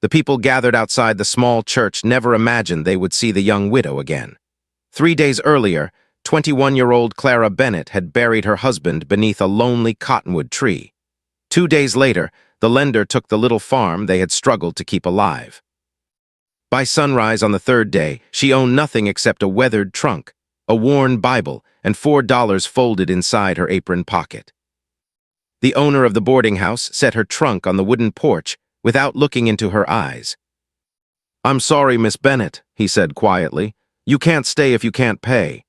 The people gathered outside the small church never imagined they would see the young widow again. 3 days earlier, 21-year-old Clara Bennett had buried her husband beneath a lonely cottonwood tree. 2 days later, the lender took the little farm they had struggled to keep alive. By sunrise on the third day, she owned nothing except a weathered trunk, a worn Bible, and $4 folded inside her apron pocket. The owner of the boarding house set her trunk on the wooden porch without looking into her eyes. "I'm sorry, Miss Bennett," he said quietly. "You can't stay if you can't pay."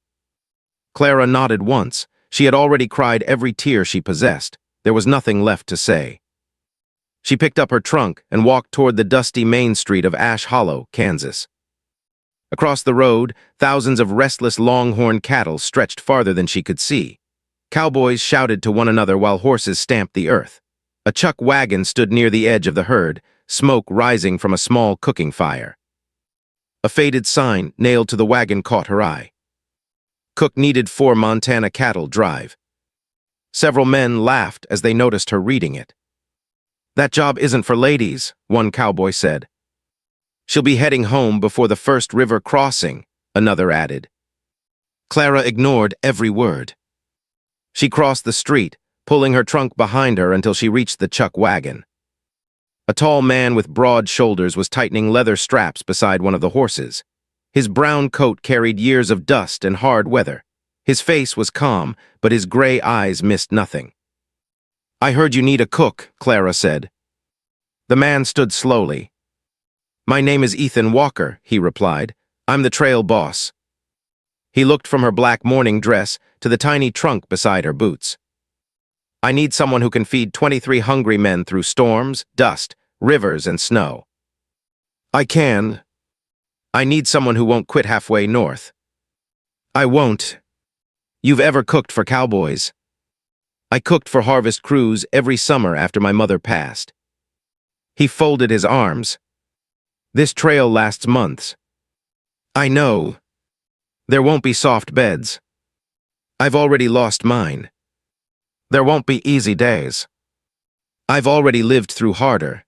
Clara nodded once. She had already cried every tear she possessed. There was nothing left to say. She picked up her trunk and walked toward the dusty main street of Ash Hollow, Kansas. Across the road, thousands of restless longhorn cattle stretched farther than she could see. Cowboys shouted to one another while horses stamped the earth. A chuck wagon stood near the edge of the herd, smoke rising from a small cooking fire. A faded sign nailed to the wagon caught her eye. Cook needed 4 Montana cattle drive. Several men laughed as they noticed her reading it. "That job isn't for ladies," one cowboy said. "She'll be heading home before the first river crossing," another added. Clara ignored every word. She crossed the street, pulling her trunk behind her until she reached the chuck wagon. A tall man with broad shoulders was tightening leather straps beside one of the horses. His brown coat carried years of dust and hard weather. His face was calm, but his gray eyes missed nothing. "I heard you need a cook," Clara said. The man stood slowly. "My name is Ethan Walker," he replied. "I'm the trail boss." He looked from her black morning dress to the tiny trunk beside her boots. "I need someone who can feed 23 hungry men through storms, dust, rivers, and snow." "I can. I need someone who won't quit halfway north." "I won't. You've ever cooked for Cowboys?" "I cooked for harvest crews every summer after my mother passed." He folded his arms. "This trail lasts months." "I know. There won't be soft beds. I've already lost mine. There won't be easy days. I've already lived through harder."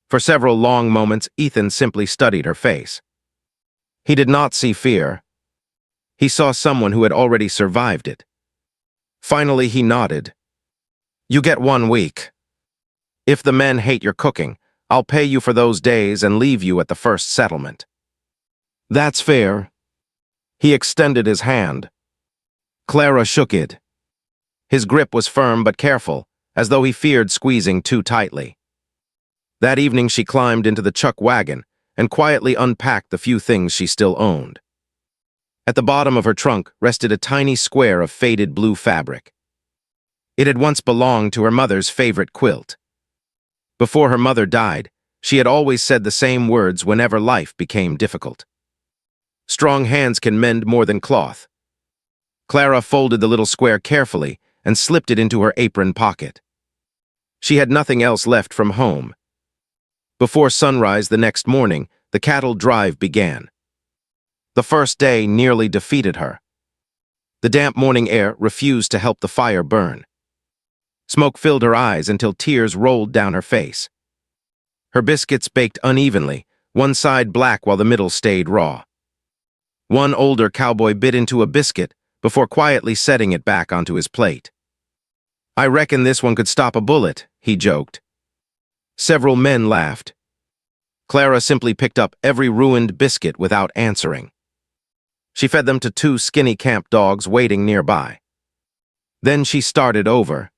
For several long moments, Ethan simply studied her face. He did not see fear. He saw someone who had already survived it. Finally, he nodded. "You get 1 week. If the men hate your cooking, I'll pay you for those days and leave you at the first settlement." "That's fair." He extended his hand. Clara shook it. His grip was firm but careful, as though he feared squeezing too tightly. That evening she climbed into the chuck wagon and quietly unpacked the few things she still owned. At the bottom of her trunk rested a tiny square of faded blue fabric. It had once belonged to her mother's favorite quilt. Before her mother died, she had always said the same words whenever life became difficult. "Strong hands can mend more than cloth." Clara folded the little square carefully and slipped it into her apron pocket. She had nothing else left from home. Before sunrise the next morning, the cattle drive began. The first day nearly defeated her. The damp morning air refused to help the fire burn. Smoke filled her eyes until tears rolled down her face. Her biscuits baked unevenly, one side black while the middle stayed raw. One older cowboy bit into a biscuit before quietly setting it back onto his plate. "I reckon this one could stop a bullet," he joked. Several men laughed. Clara simply picked up every ruined biscuit without answering. She fed them to 2 skinny camp dogs waiting nearby. Then she started over.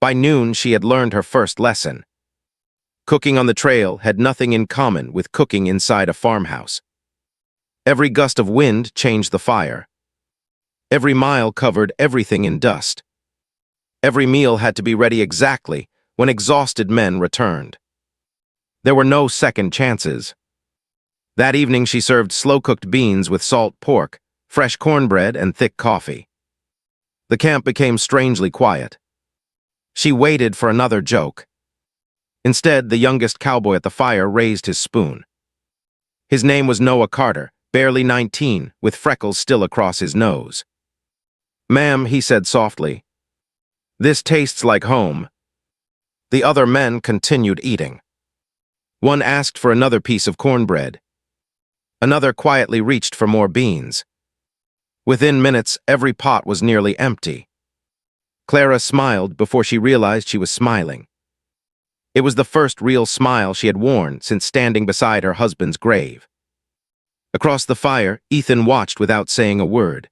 By noon, she had learned her first lesson. Cooking on the trail had nothing in common with cooking inside a farmhouse. Every gust of wind changed the fire. Every mile covered everything in dust. Every meal had to be ready exactly when exhausted men returned. There were no second chances. That evening she served slow-cooked beans with salt pork, fresh cornbread, and thick coffee. The camp became strangely quiet. She waited for another joke. Instead, the youngest cowboy at the fire raised his spoon. His name was Noah Carter, barely 19, with freckles still across his nose. "Ma'am," he said softly, "this tastes like home." The other men continued eating. One asked for another piece of cornbread. Another quietly reached for more beans. Within minutes, every pot was nearly empty. Clara smiled before she realized she was smiling. It was the first real smile she had worn since standing beside her husband's grave. Across the fire, Ethan watched without saying a word.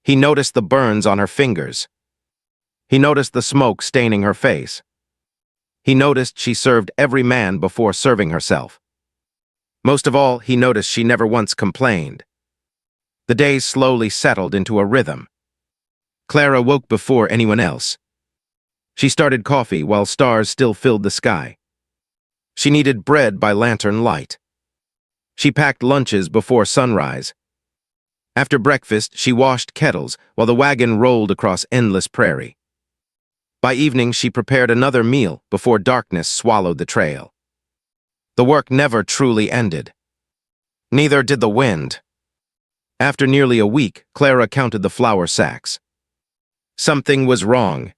He noticed the burns on her fingers. He noticed the smoke staining her face. He noticed she served every man before serving herself. Most of all, he noticed she never once complained. The days slowly settled into a rhythm. Clara woke before anyone else. She started coffee while stars still filled the sky. She kneaded bread by lantern light. She packed lunches before sunrise. After breakfast, she washed kettles while the wagon rolled across endless prairie. By evening, she prepared another meal before darkness swallowed the trail. The work never truly ended. Neither did the wind. After nearly a week, Clara counted the flour sacks. Something was wrong.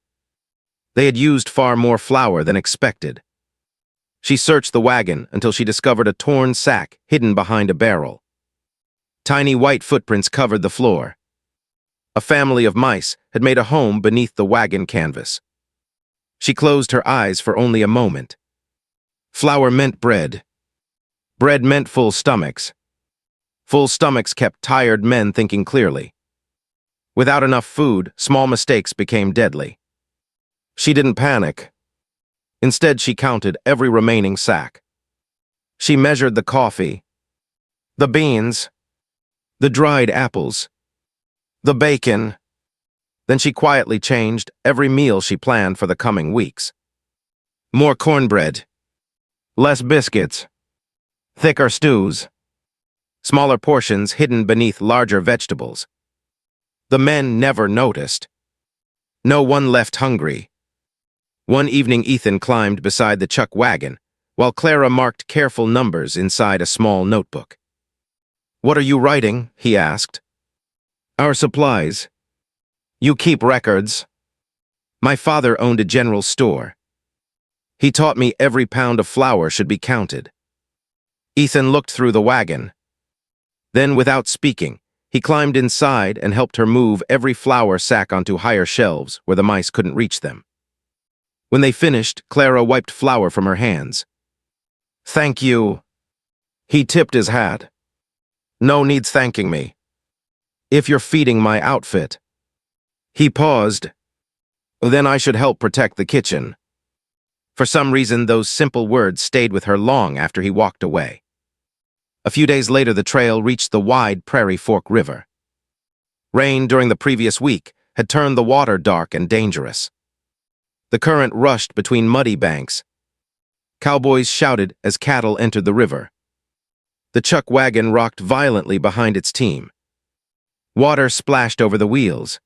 They had used far more flour than expected. She searched the wagon until she discovered a torn sack hidden behind a barrel. Tiny white footprints covered the floor. A family of mice had made a home beneath the wagon canvas. She closed her eyes for only a moment. Flour meant bread. Bread meant full stomachs. Full stomachs kept tired men thinking clearly. Without enough food, small mistakes became deadly. She didn't panic. Instead, she counted every remaining sack. She measured the coffee, the beans, the dried apples, the bacon. Then she quietly changed every meal she planned for the coming weeks. More cornbread, less biscuits, thicker stews, smaller portions hidden beneath larger vegetables. The men never noticed. No one left hungry. One evening, Ethan climbed beside the chuck wagon, while Clara marked careful numbers inside a small notebook. "What are you writing?" he asked. "Our supplies. You keep records." My father owned a general store. He taught me every pound of flour should be counted. Ethan looked through the wagon. Then, without speaking, he climbed inside and helped her move every flour sack onto higher shelves where the mice couldn't reach them. When they finished, Clara wiped flour from her hands. "Thank you." He tipped his hat. "No needs thanking me. If you're feeding my outfit." He paused. "Then I should help protect the kitchen." For some reason, those simple words stayed with her long after he walked away. A few days later, the trail reached the wide Prairie Fork River. Rain during the previous week had turned the water dark and dangerous. The current rushed between muddy banks. Cowboys shouted as cattle entered the river. The chuck wagon rocked violently behind its team. Water splashed over the wheels.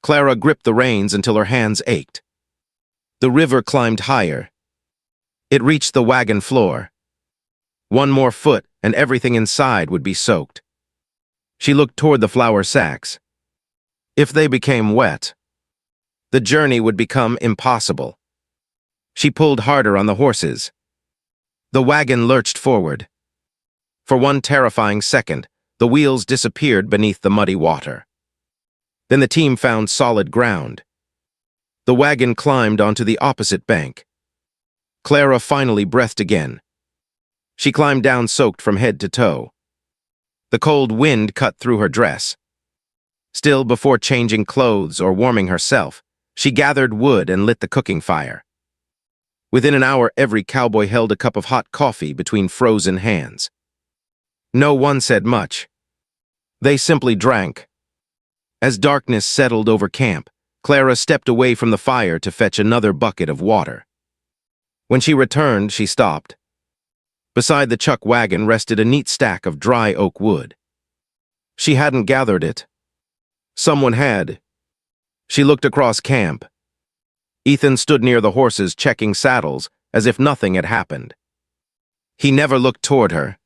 Clara gripped the reins until her hands ached. The river climbed higher. It reached the wagon floor. One more foot and everything inside would be soaked. She looked toward the flour sacks. If they became wet, the journey would become impossible. She pulled harder on the horses. The wagon lurched forward. For one terrifying second, the wheels disappeared beneath the muddy water. Then the team found solid ground. The wagon climbed onto the opposite bank. Clara finally breathed again. She climbed down soaked from head to toe. The cold wind cut through her dress. Still, before changing clothes or warming herself, she gathered wood and lit the cooking fire. Within an hour, every cowboy held a cup of hot coffee between frozen hands. No one said much. They simply drank. As darkness settled over camp, Clara stepped away from the fire to fetch another bucket of water. When she returned, she stopped. Beside the chuck wagon rested a neat stack of dry oak wood. She hadn't gathered it. Someone had. She looked across camp. Ethan stood near the horses checking saddles as if nothing had happened. He never looked toward her.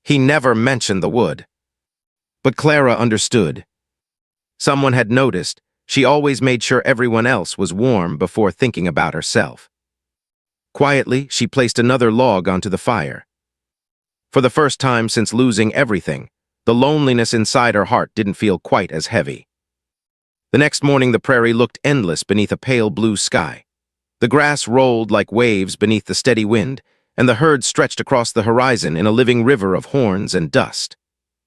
He never mentioned the wood. But Clara understood. Someone had noticed. She always made sure everyone else was warm before thinking about herself. Quietly, she placed another log onto the fire. For the first time since losing everything, the loneliness inside her heart didn't feel quite as heavy. The next morning, the prairie looked endless beneath a pale blue sky. The grass rolled like waves beneath the steady wind, and the herd stretched across the horizon in a living river of horns and dust.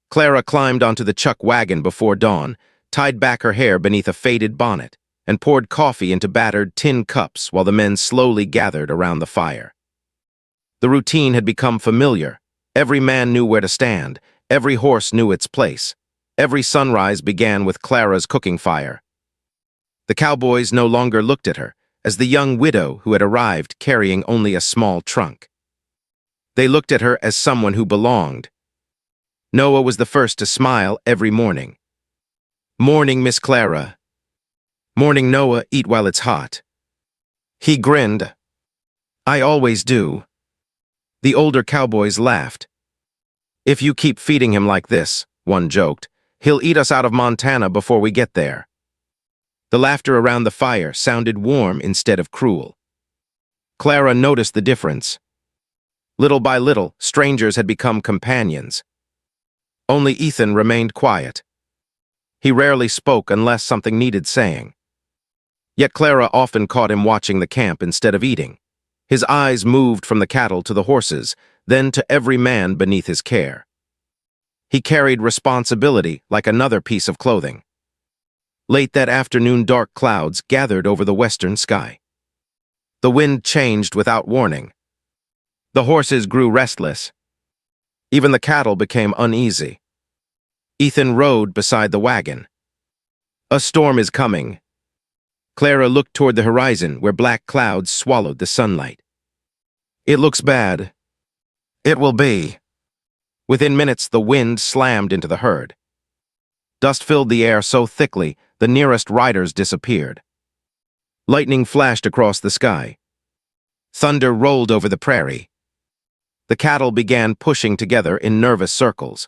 Clara climbed onto the chuck wagon before dawn, tied back her hair beneath a faded bonnet, and poured coffee into battered tin cups while the men slowly gathered around the fire. The routine had become familiar. Every man knew where to stand. Every horse knew its place. Every sunrise began with Clara's cooking fire. The cowboys no longer looked at her as the young widow who had arrived carrying only a small trunk. They looked at her as someone who belonged. Noah was the first to smile every morning. "Morning, Miss Clara." "Morning, Noah, eat while it's hot." He grinned. "I always do." The older cowboys laughed. "If you keep feeding him like this," one joked, "he'll eat us out of Montana before we get there." The laughter around the fire sounded warm instead of cruel. Clara noticed the difference. Little by little, strangers had become companions. Only Ethan remained quiet. He rarely spoke unless something needed saying. Yet Clara often caught him watching the camp instead of eating. His eyes moved from the cattle to the horses, then to every man beneath his care. He carried responsibility like another piece of clothing. Late that afternoon, dark clouds gathered over the western sky. The wind changed without warning. The horses grew restless. Even the cattle became uneasy. Ethan rode beside the wagon. "A storm is coming." Clara looked toward the horizon where black clouds swallowed the sunlight. "It looks bad." "It will be." Within minutes, the wind slammed into the herd. Dust filled the air so thickly, the nearest riders disappeared. Lightning flashed across the sky. Thunder rolled over the prairie. The cattle began pushing together in nervous circles.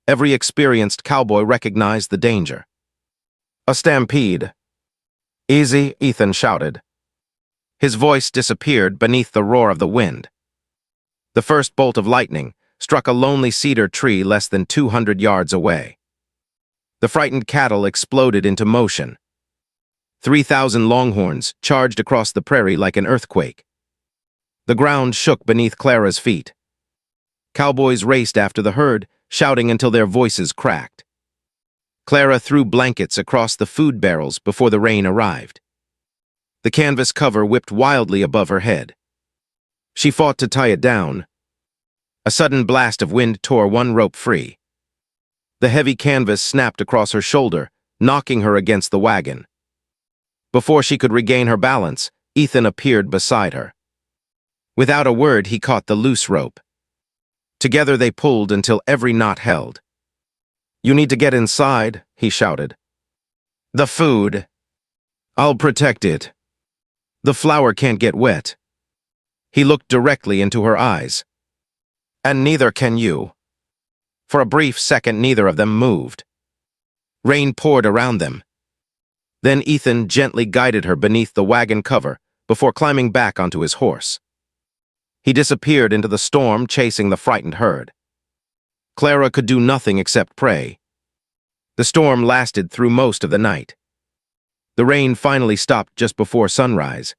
Every experienced cowboy recognized the danger. "A stampede." "Easy," Ethan shouted. His voice disappeared beneath the roar of the wind. The first bolt of lightning struck a lonely cedar tree less than 200 yards away. The frightened cattle exploded into motion. 3,000 longhorns charged across the prairie like an earthquake. The ground shook beneath Clara's feet. Cowboys raced after the herd, shouting until their voices cracked. Clara threw blankets across the food barrels before the rain arrived. The canvas cover whipped wildly above her head. She fought to tie it down. A sudden blast of wind tore one rope free. The heavy canvas snapped across her shoulder, knocking her against the wagon. Before she could regain her balance, Ethan appeared beside her. Without a word, he caught the loose rope. Together they pulled until every knot held. "You need to get inside," he shouted. "The food. I'll protect it. The flour can't get wet." He looked directly into her eyes. "And neither can you." For a brief second, neither of them moved. Rain poured around them. Then Ethan gently guided her beneath the wagon cover before climbing back onto his horse. He disappeared into the storm, chasing the frightened herd. Clara could do nothing except pray. The storm lasted through most of the night. The rain finally stopped just before sunrise.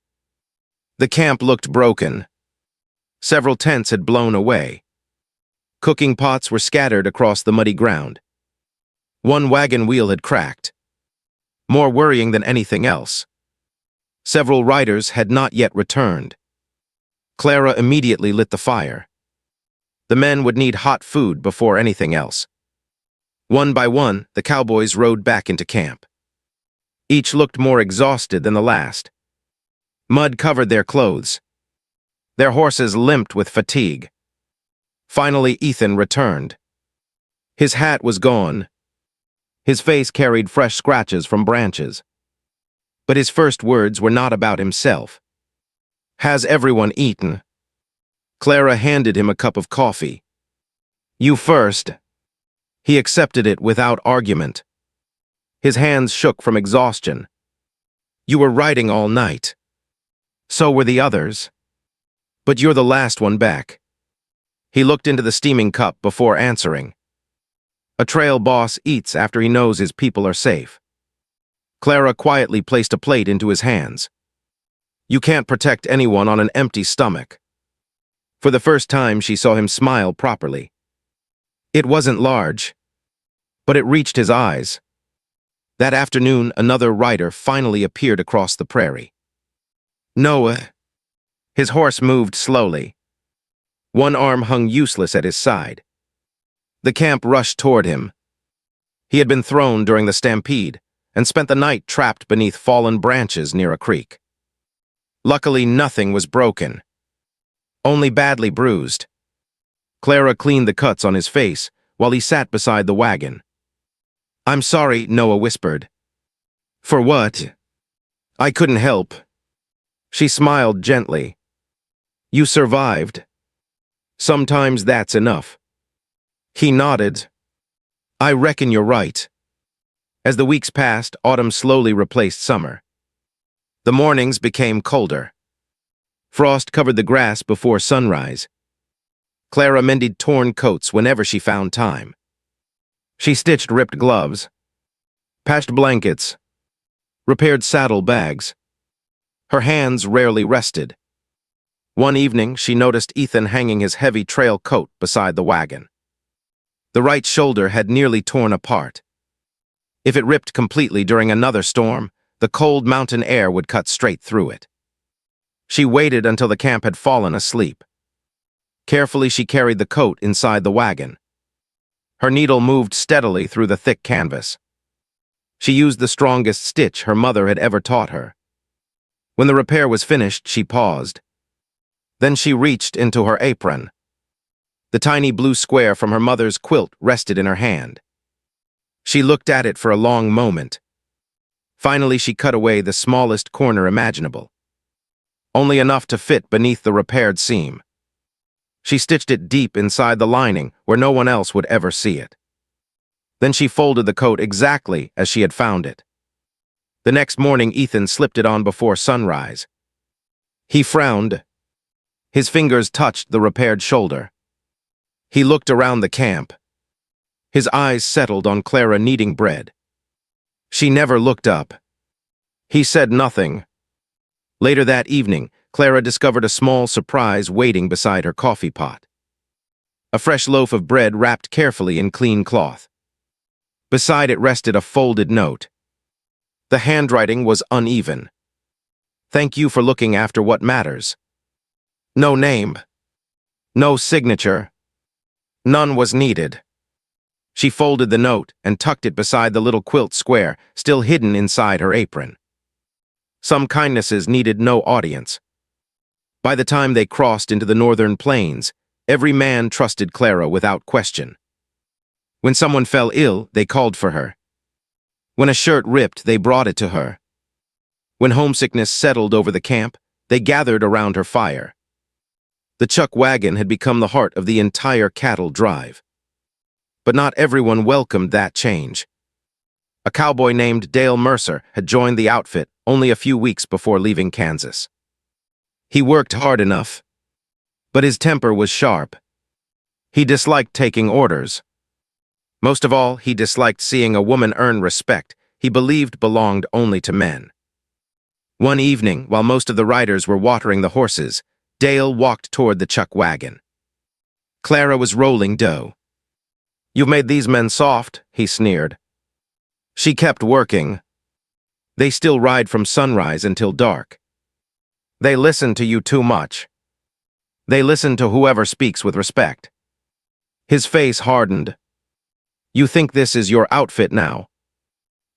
The camp looked broken. Several tents had blown away. Cooking pots were scattered across the muddy ground. One wagon wheel had cracked. More worrying than anything else, several riders had not yet returned. Clara immediately lit the fire. The men would need hot food before anything else. One by one, the cowboys rode back into camp. Each looked more exhausted than the last. Mud covered their clothes. Their horses limped with fatigue. Finally, Ethan returned. His hat was gone. His face carried fresh scratches from branches. But his first words were not about himself. "Has everyone eaten?" Clara handed him a cup of coffee. "You first." He accepted it without argument. His hands shook from exhaustion. "You were writing all night." "So were the others." But you're the last one back. He looked into the steaming cup before answering. A trail boss eats after he knows his people are safe. Clara quietly placed a plate into his hands. You can't protect anyone on an empty stomach. For the first time, she saw him smile properly. It wasn't large, but it reached his eyes. That afternoon, another rider finally appeared across the prairie. Noah. His horse moved slowly. One arm hung useless at his side. The camp rushed toward him. He had been thrown during the stampede and spent the night trapped beneath fallen branches near a creek. Luckily, nothing was broken, only badly bruised. Clara cleaned the cuts on his face while he sat beside the wagon. I'm sorry, Noah whispered. For what? I couldn't help. She smiled gently. You survived. Sometimes that's enough. He nodded. I reckon you're right. As the weeks passed, autumn slowly replaced summer. The mornings became colder. Frost covered the grass before sunrise. Clara mended torn coats whenever she found time. She stitched ripped gloves, patched blankets, repaired saddle bags. Her hands rarely rested. One evening, she noticed Ethan hanging his heavy trail coat beside the wagon. The right shoulder had nearly torn apart. If it ripped completely during another storm, the cold mountain air would cut straight through it. She waited until the camp had fallen asleep. Carefully, she carried the coat inside the wagon. Her needle moved steadily through the thick canvas. She used the strongest stitch her mother had ever taught her. When the repair was finished, she paused. Then she reached into her apron. The tiny blue square from her mother's quilt rested in her hand. She looked at it for a long moment. Finally, she cut away the smallest corner imaginable, only enough to fit beneath the repaired seam. She stitched it deep inside the lining where no one else would ever see it. Then she folded the coat exactly as she had found it. The next morning, Ethan slipped it on before sunrise. He frowned. His fingers touched the repaired shoulder. He looked around the camp. His eyes settled on Clara kneading bread. She never looked up. He said nothing. Later that evening, Clara discovered a small surprise waiting beside her coffee pot. A fresh loaf of bread wrapped carefully in clean cloth. Beside it rested a folded note. The handwriting was uneven. Thank you for looking after what matters. No name. No signature. None was needed. She folded the note and tucked it beside the little quilt square, still hidden inside her apron. Some kindnesses needed no audience. By the time they crossed into the northern plains, every man trusted Clara without question. When someone fell ill, they called for her. When a shirt ripped, they brought it to her. When homesickness settled over the camp, they gathered around her fire. The chuck wagon had become the heart of the entire cattle drive. But not everyone welcomed that change. A cowboy named Dale Mercer had joined the outfit only a few weeks before leaving Kansas. He worked hard enough, but his temper was sharp. He disliked taking orders. Most of all, he disliked seeing a woman earn respect he believed belonged only to men. One evening, while most of the riders were watering the horses, Dale walked toward the chuck wagon. Clara was rolling dough. You've made these men soft, he sneered. She kept working. They still ride from sunrise until dark. They listen to you too much. They listen to whoever speaks with respect. His face hardened. You think this is your outfit now?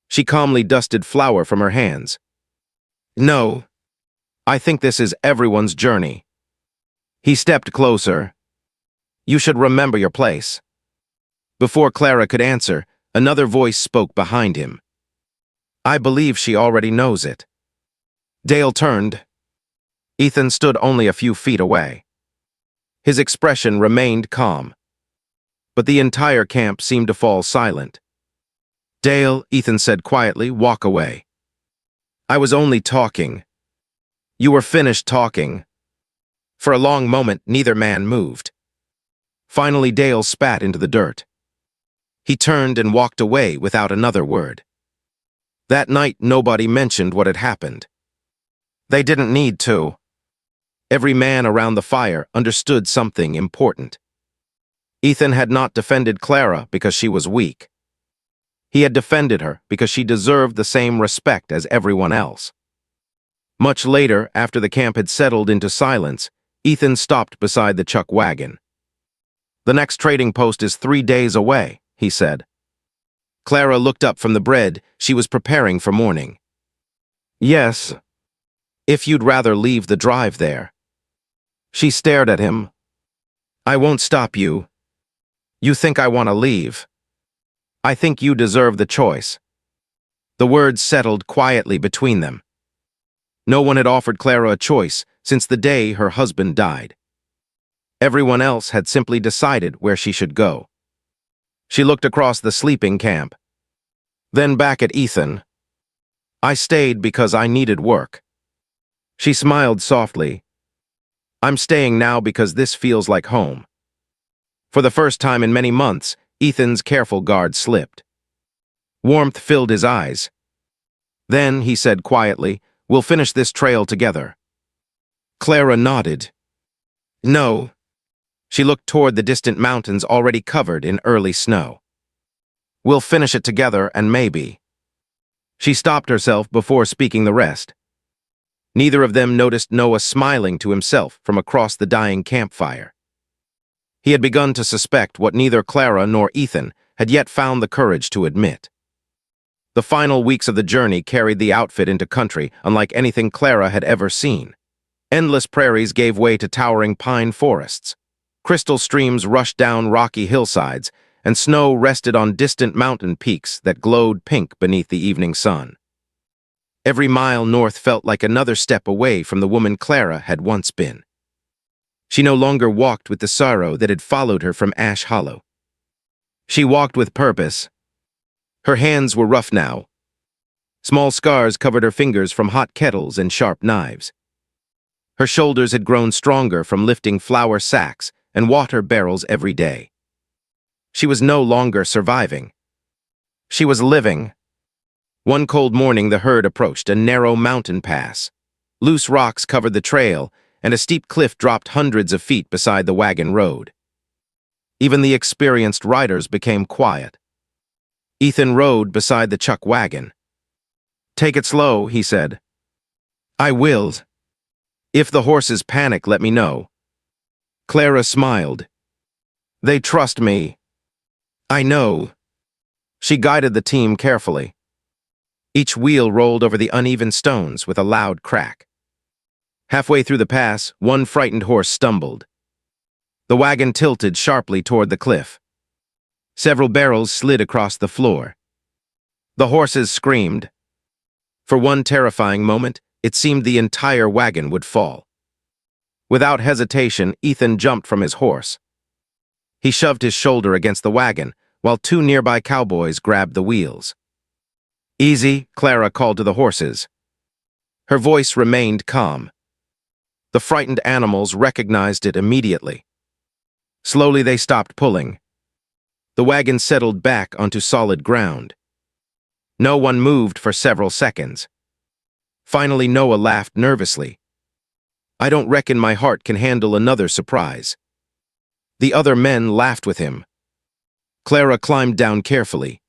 She calmly dusted flour from her hands. No, I think this is everyone's journey. He stepped closer. You should remember your place. Before Clara could answer, another voice spoke behind him. I believe she already knows it. Dale turned. Ethan stood only a few feet away. His expression remained calm, but the entire camp seemed to fall silent. Dale, Ethan said quietly, walk away. I was only talking. You were finished talking. For a long moment, neither man moved. Finally, Dale spat into the dirt. He turned and walked away without another word. That night, nobody mentioned what had happened. They didn't need to. Every man around the fire understood something important. Ethan had not defended Clara because she was weak. He had defended her because she deserved the same respect as everyone else. Much later, after the camp had settled into silence, Ethan stopped beside the chuck wagon. "The next trading post is 3 days away," he said. Clara looked up from the bread she was preparing for morning. "Yes, if you'd rather leave the drive there." She stared at him. "I won't stop you. You think I want to leave. I think you deserve the choice." The words settled quietly between them. No one had offered Clara a choice since the day her husband died. Everyone else had simply decided where she should go. She looked across the sleeping camp, then back at Ethan. "I stayed because I needed work." She smiled softly. "I'm staying now because this feels like home." For the first time in many months, Ethan's careful guard slipped. Warmth filled his eyes. "Then," he said quietly, "we'll finish this trail together." Clara nodded. "No." She looked toward the distant mountains already covered in early snow. "We'll finish it together and maybe." She stopped herself before speaking the rest. Neither of them noticed Noah smiling to himself from across the dying campfire. He had begun to suspect what neither Clara nor Ethan had yet found the courage to admit. The final weeks of the journey carried the outfit into country unlike anything Clara had ever seen. Endless prairies gave way to towering pine forests. Crystal streams rushed down rocky hillsides, and snow rested on distant mountain peaks that glowed pink beneath the evening sun. Every mile north felt like another step away from the woman Clara had once been. She no longer walked with the sorrow that had followed her from Ash Hollow. She walked with purpose. Her hands were rough now. Small scars covered her fingers from hot kettles and sharp knives. Her shoulders had grown stronger from lifting flour sacks and water barrels every day. She was no longer surviving. She was living. One cold morning, the herd approached a narrow mountain pass. Loose rocks covered the trail, and a steep cliff dropped hundreds of feet beside the wagon road. Even the experienced riders became quiet. Ethan rode beside the chuck wagon. "Take it slow," he said. "I will. If the horses panic, let me know." Clara smiled. "They trust me." "I know." She guided the team carefully. Each wheel rolled over the uneven stones with a loud crack. Halfway through the pass, one frightened horse stumbled. The wagon tilted sharply toward the cliff. Several barrels slid across the floor. The horses screamed. For one terrifying moment, it seemed the entire wagon would fall. Without hesitation, Ethan jumped from his horse. He shoved his shoulder against the wagon, while 2 nearby cowboys grabbed the wheels. "Easy," Clara called to the horses. Her voice remained calm. The frightened animals recognized it immediately. Slowly they stopped pulling. The wagon settled back onto solid ground. No one moved for several seconds. Finally, Noah laughed nervously. "I don't reckon my heart can handle another surprise." The other men laughed with him. Clara climbed down carefully.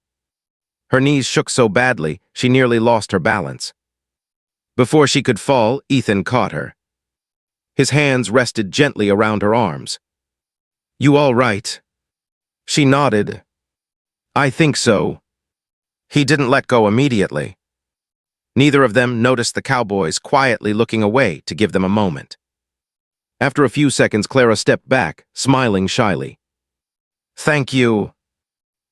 Her knees shook so badly, she nearly lost her balance. Before she could fall, Ethan caught her. His hands rested gently around her arms. "You all right?" She nodded. "I think so." He didn't let go immediately. Neither of them noticed the cowboys quietly looking away to give them a moment. After a few seconds, Clara stepped back, smiling shyly. "Thank you.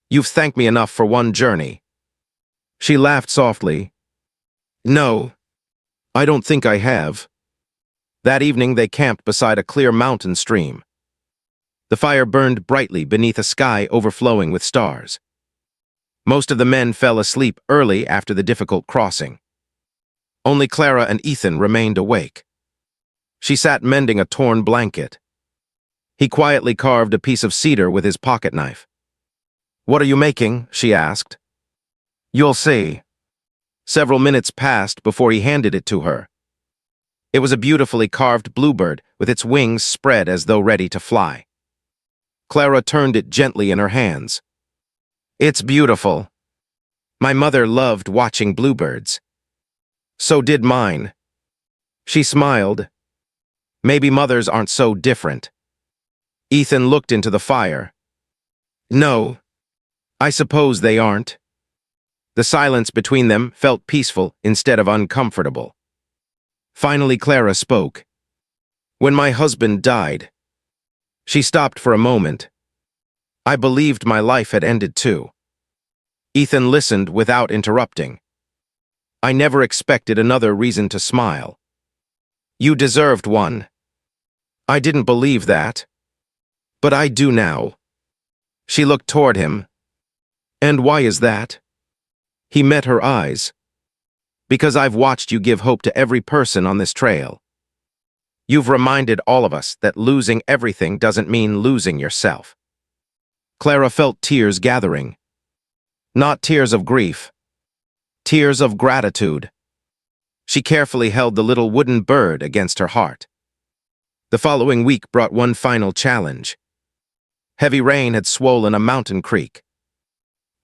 You've thanked me enough for one journey." She laughed softly. "No, I don't think I have." That evening, they camped beside a clear mountain stream. The fire burned brightly beneath a sky overflowing with stars. Most of the men fell asleep early after the difficult crossing. Only Clara and Ethan remained awake. She sat mending a torn blanket. He quietly carved a piece of cedar with his pocket knife. "What are you making?" she asked. "You'll see." Several minutes passed before he handed it to her. It was a beautifully carved bluebird with its wings spread as though ready to fly. Clara turned it gently in her hands. "It's beautiful. My mother loved watching bluebirds. So did mine." She smiled. Maybe mothers aren't so different. Ethan looked into the fire. "No, I suppose they aren't." The silence between them felt peaceful instead of uncomfortable. Finally, Clara spoke. "When my husband died." She stopped for a moment. "I believed my life had ended too." Ethan listened without interrupting. "I never expected another reason to smile. You deserved one." "I didn't believe that. But I do now." She looked toward him. "And why is that?" He met her eyes. "Because I've watched you give hope to every person on this trail. You've reminded all of us that losing everything doesn't mean losing yourself." Clara felt tears gathering. Not tears of grief. Tears of gratitude. She carefully held the little wooden bird against her heart. The following week brought one final challenge. Heavy rain had swollen a mountain creek.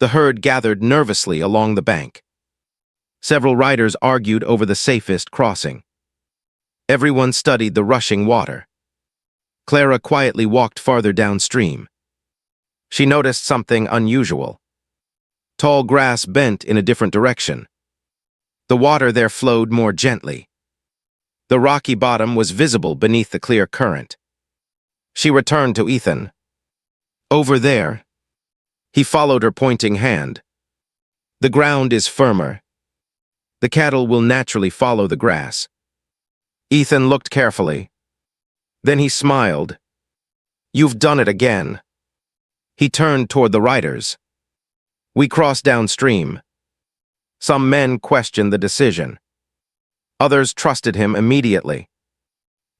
The herd gathered nervously along the bank. Several riders argued over the safest crossing. Everyone studied the rushing water. Clara quietly walked farther downstream. She noticed something unusual. Tall grass bent in a different direction. The water there flowed more gently. The rocky bottom was visible beneath the clear current. She returned to Ethan. "Over there." He followed her pointing hand. "The ground is firmer. The cattle will naturally follow the grass." Ethan looked carefully. Then he smiled. "You've done it again." He turned toward the riders. "We crossed downstream." Some men questioned the decision. Others trusted him immediately.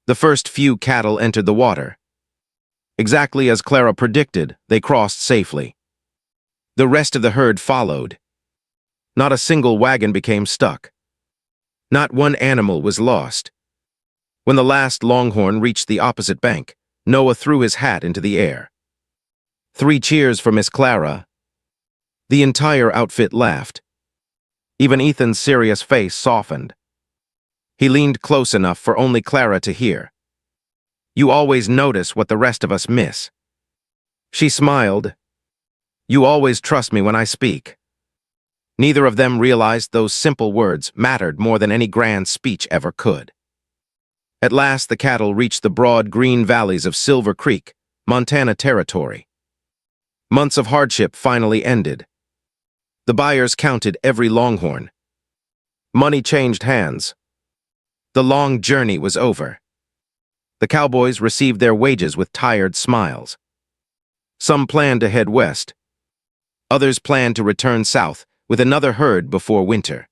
The first few cattle entered the water. Exactly as Clara predicted, they crossed safely. The rest of the herd followed. Not a single wagon became stuck. Not one animal was lost. When the last longhorn reached the opposite bank, Noah threw his hat into the air. 3 cheers for Miss Clara. The entire outfit laughed. Even Ethan's serious face softened. He leaned close enough for only Clara to hear. "You always notice what the rest of us miss." She smiled. "You always trust me when I speak." Neither of them realized those simple words mattered more than any grand speech ever could. At last, the cattle reached the broad green valleys of Silver Creek, Montana territory. Months of hardship finally ended. The buyers counted every longhorn. Money changed hands. The long journey was over. The Cowboys received their wages with tired smiles. Some planned to head west. Others planned to return south with another herd before winter.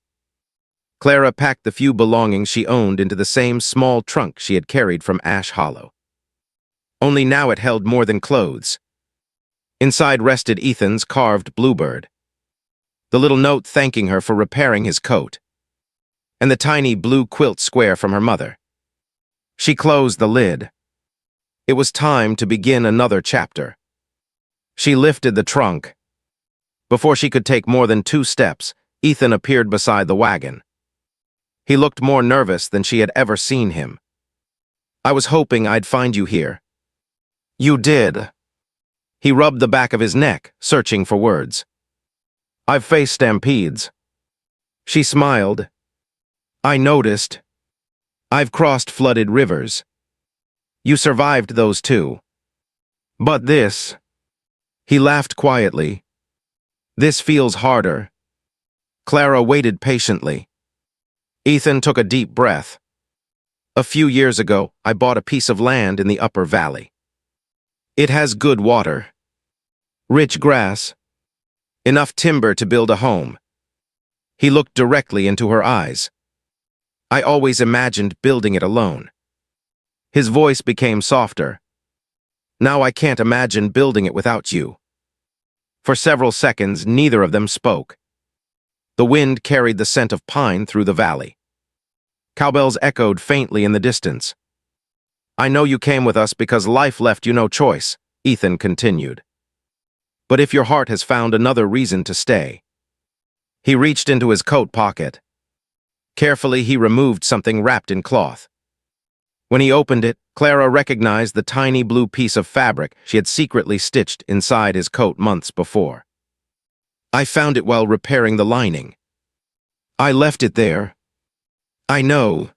Clara packed the few belongings she owned into the same small trunk she had carried from Ash Hollow. Only now it held more than clothes. Inside rested Ethan's carved bluebird, the little note thanking her for repairing his coat, and the tiny blue quilt square from her mother. She closed the lid. It was time to begin another chapter. She lifted the trunk. Before she could take more than 2 steps, Ethan appeared beside the wagon. He looked more nervous than she had ever seen him. "I was hoping I'd find you here." "You did." He rubbed the back of his neck, searching for words. "I've faced stampedes." She smiled. "I noticed. I've crossed flooded rivers. You survived those too. But this..." He laughed quietly. "This feels harder." Clara waited patiently. Ethan took a deep breath. "A few years ago, I bought a piece of land in the upper valley. It has good water, rich grass, enough timber to build a home." He looked directly into her eyes. "I always imagined building it alone. His voice became softer. Now I can't imagine building it without you. For several seconds, neither of them spoke. The wind carried the scent of pine through the valley. Cowbells echoed faintly in the distance. I know you came with us because life left you no choice, Ethan continued. But if your heart has found another reason to stay. He reached into his coat pocket. Carefully, he removed something wrapped in cloth. When he opened it, Clara recognized the tiny blue piece of fabric she had secretly stitched inside his coat months before. I found it while repairing the lining. I left it there. I know.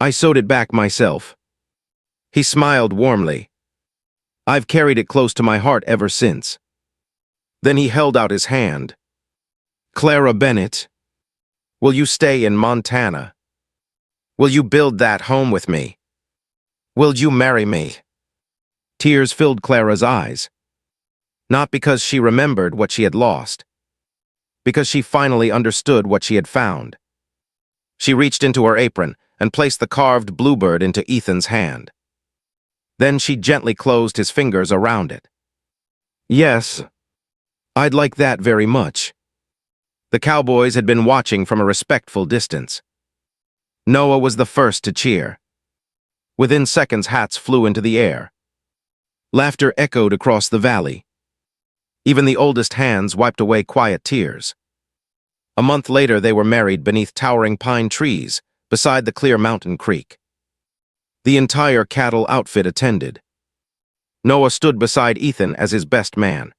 I sewed it back myself. He smiled warmly. I've carried it close to my heart ever since. Then he held out his hand. Clara Bennett, will you stay in Montana? Will you build that home with me? Will you marry me? Tears filled Clara's eyes. Not because she remembered what she had lost. Because she finally understood what she had found. She reached into her apron and placed the carved bluebird into Ethan's hand. Then she gently closed his fingers around it. Yes, I'd like that very much. The Cowboys had been watching from a respectful distance. Noah was the first to cheer. Within seconds, hats flew into the air. Laughter echoed across the valley. Even the oldest hands wiped away quiet tears. A month later, they were married beneath towering pine trees beside the clear mountain creek. The entire cattle outfit attended. Noah stood beside Ethan as his best man.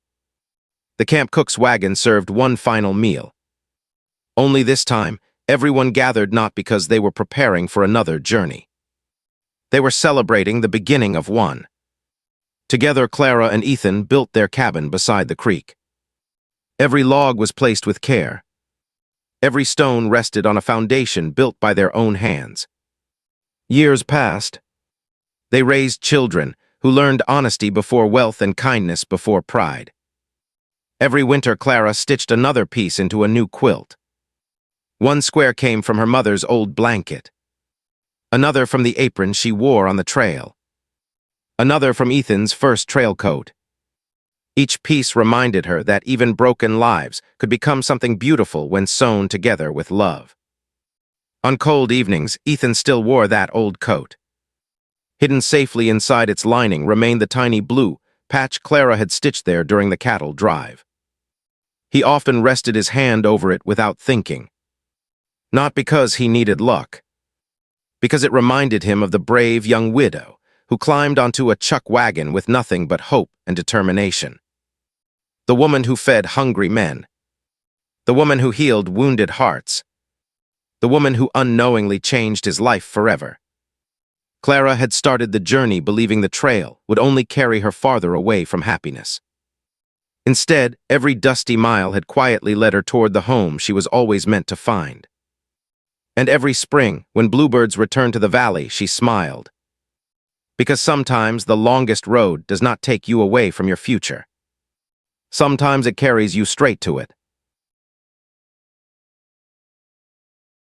The camp cook's wagon served one final meal. Only this time, everyone gathered not because they were preparing for another journey. They were celebrating the beginning of one. Together, Clara and Ethan built their cabin beside the creek. Every log was placed with care. Every stone rested on a foundation built by their own hands. Years passed. They raised children who learned honesty before wealth and kindness before pride. Every winter, Clara stitched another piece into a new quilt. One square came from her mother's old blanket. Another from the apron she wore on the trail. Another from Ethan's first trail coat. Each piece reminded her that even broken lives could become something beautiful when sewn together with love. On cold evenings, Ethan still wore that old coat. Hidden safely inside its lining remained the tiny blue patch Clara had stitched there during the cattle drive. He often rested his hand over it without thinking. Not because he needed luck. Because it reminded him of the brave young widow who climbed onto a chuck wagon with nothing but hope and determination. The woman who fed hungry men. The woman who healed wounded hearts. The woman who unknowingly changed his life forever. Clara had started the journey believing the trail would only carry her farther away from happiness. Instead, every dusty mile had quietly led her toward the home she was always meant to find. And every spring, when bluebirds returned to the valley, she smiled. Because sometimes the longest road does not take you away from your future. Sometimes it carries you straight to it.